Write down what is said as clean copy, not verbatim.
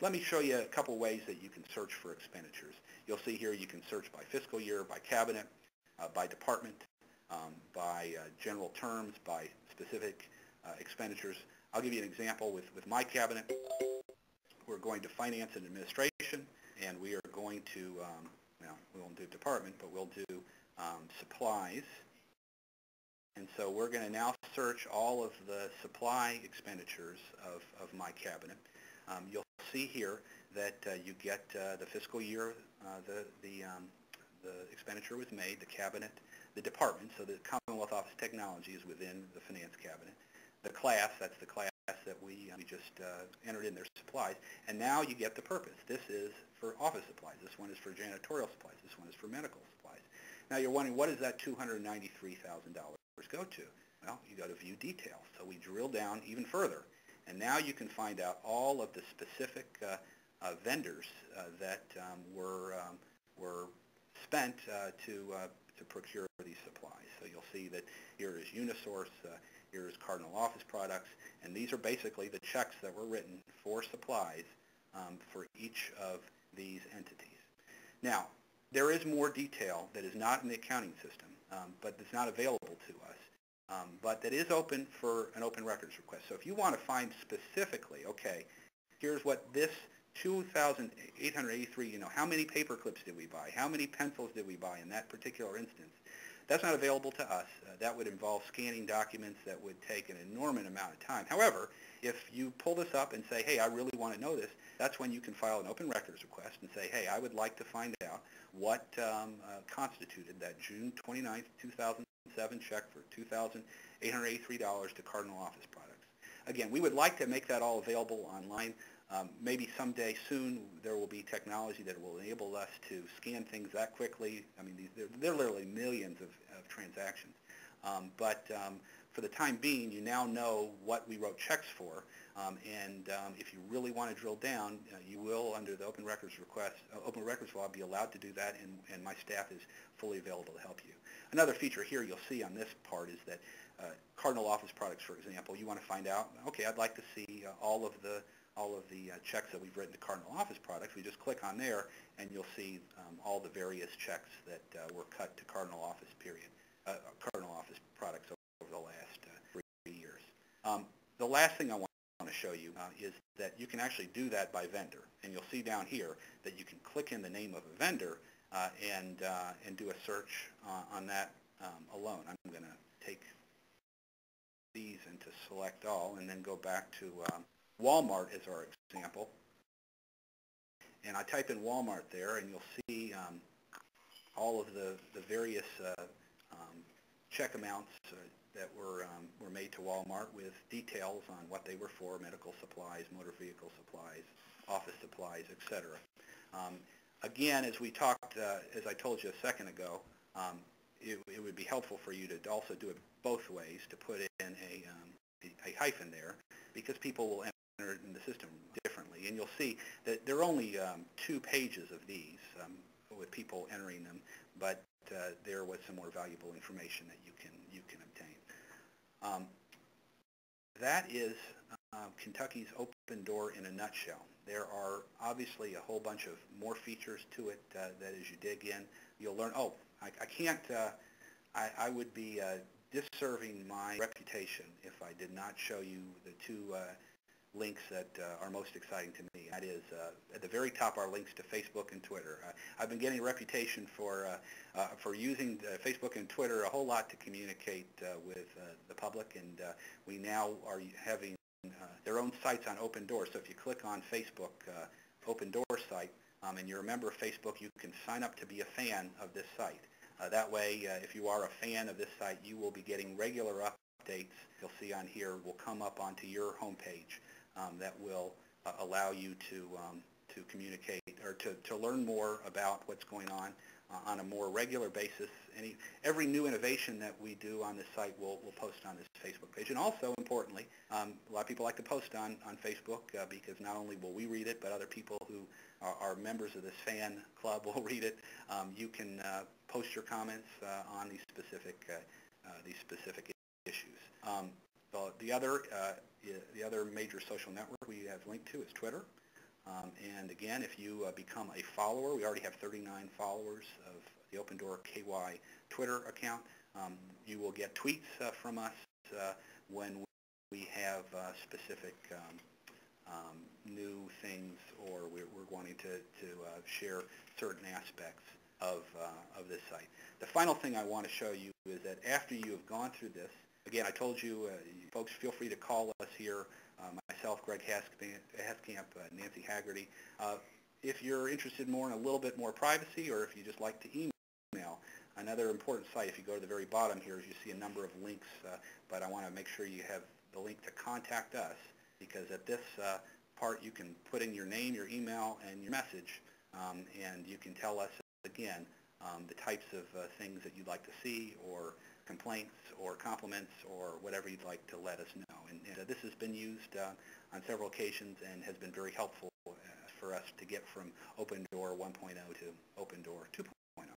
Let me show you a couple ways that you can search for expenditures. You'll see here you can search by fiscal year, by cabinet, by department, by general terms, by specific expenditures. I'll give you an example with my cabinet. We're going to finance and administration, and we are going to, well, we won't do department, but we'll do supplies. And so we're going to now search all of the supply expenditures of my cabinet. You'll see here that you get the fiscal year, the expenditure was made, the cabinet, the department, so the Commonwealth Office Technology is within the finance cabinet. The class, that's the class that we just entered in their supplies. And now you get the purpose. This is for office supplies. This one is for janitorial supplies. This one is for medical supplies. Now you're wondering, what does that $293,000 go to? Well, you go to view details. So we drill down even further. And now you can find out all of the specific vendors that were spent to procure these supplies. So you'll see that here is Unisource, here is Cardinal Office Products, and these are basically the checks that were written for supplies for each of these entities. Now, there is more detail that is not in the accounting system, but it's not available to us, but that is open for an open records request. So if you want to find specifically, okay, here's what this 2,883, how many paper clips did we buy? How many pencils did we buy in that particular instance? That's not available to us. That would involve scanning documents that would take an enormous amount of time. However, if you pull this up and say, hey, I really want to know this, that's when you can file an open records request and say, hey, I would like to find out what constituted that June 29th, 2007 check for $2,883 to Cardinal Office Products. Again, we would like to make that all available online. Maybe someday soon there will be technology that will enable us to scan things that quickly. I mean, they're literally millions of transactions. But for the time being, you now know what we wrote checks for. And if you really want to drill down, you will, under the open records request, open records law, be allowed to do that, and my staff is fully available to help you. Another feature here you'll see on this part is that Cardinal Office Products, for example, you want to find out, okay, I'd like to see all of the checks that we've written to Cardinal Office Products. We just click on there, and you'll see all the various checks that were cut to Cardinal Office Products over the last 3 years. The last thing I want to show you is that you can actually do that by vendor, and you'll see down here that you can click in the name of a vendor and do a search on that alone. I'm going to take these and to select all, and then go back to Walmart as our example, and I type in Walmart there, and you'll see all of the various check amounts that were made to Walmart with details on what they were for: medical supplies, motor vehicle supplies, office supplies, etc. Again, as we talked, as I told you a second ago, it would be helpful for you to also do it both ways, to put in a hyphen there, because people will enter in the system differently. And you'll see that there are only 2 pages of these with people entering them, but there was some more valuable information that you can obtain. That is Kentucky's Open Door in a nutshell. There are obviously a whole bunch of more features to it that as you dig in, you'll learn. Oh, I can't, I would be disserving my reputation if I did not show you the 2 links that are most exciting to me. That is, at the very top are links to Facebook and Twitter. I've been getting a reputation for using Facebook and Twitter a whole lot to communicate with the public, and we now are having their own sites on Open Door. So if you click on Facebook Open Door site and you're a member of Facebook, you can sign up to be a fan of this site. That way, if you are a fan of this site, you will be getting regular updates. You'll see on here will come up onto your homepage that will allow you to communicate or to learn more about what's going on a more regular basis. Every new innovation that we do on this site we'll post on this Facebook page. And also, importantly, a lot of people like to post on Facebook because not only will we read it, but other people who are members of this fan club will read it. You can post your comments on these specific issues. The other major social network we have linked to is Twitter. And again, if you become a follower, we already have 39 followers of the Open Door KY Twitter account. You will get tweets from us when we have specific new things, or we're wanting to share certain aspects of this site. The final thing I want to show you is that after you have gone through this, again, I told you, folks, feel free to call us here, myself, Greg Haskamp, Nancy Haggerty. If you're interested more in a little bit more privacy, or if you just like to email, another important site, if you go to the very bottom here, is you see a number of links, but I want to make sure you have the link to contact us, because at this part you can put in your name, your email, and your message, and you can tell us, again, the types of things that you'd like to see, or complaints, or compliments, or whatever you'd like to let us know. And this has been used on several occasions and has been very helpful for us to get from Open Door 1.0 to Open Door 2.0.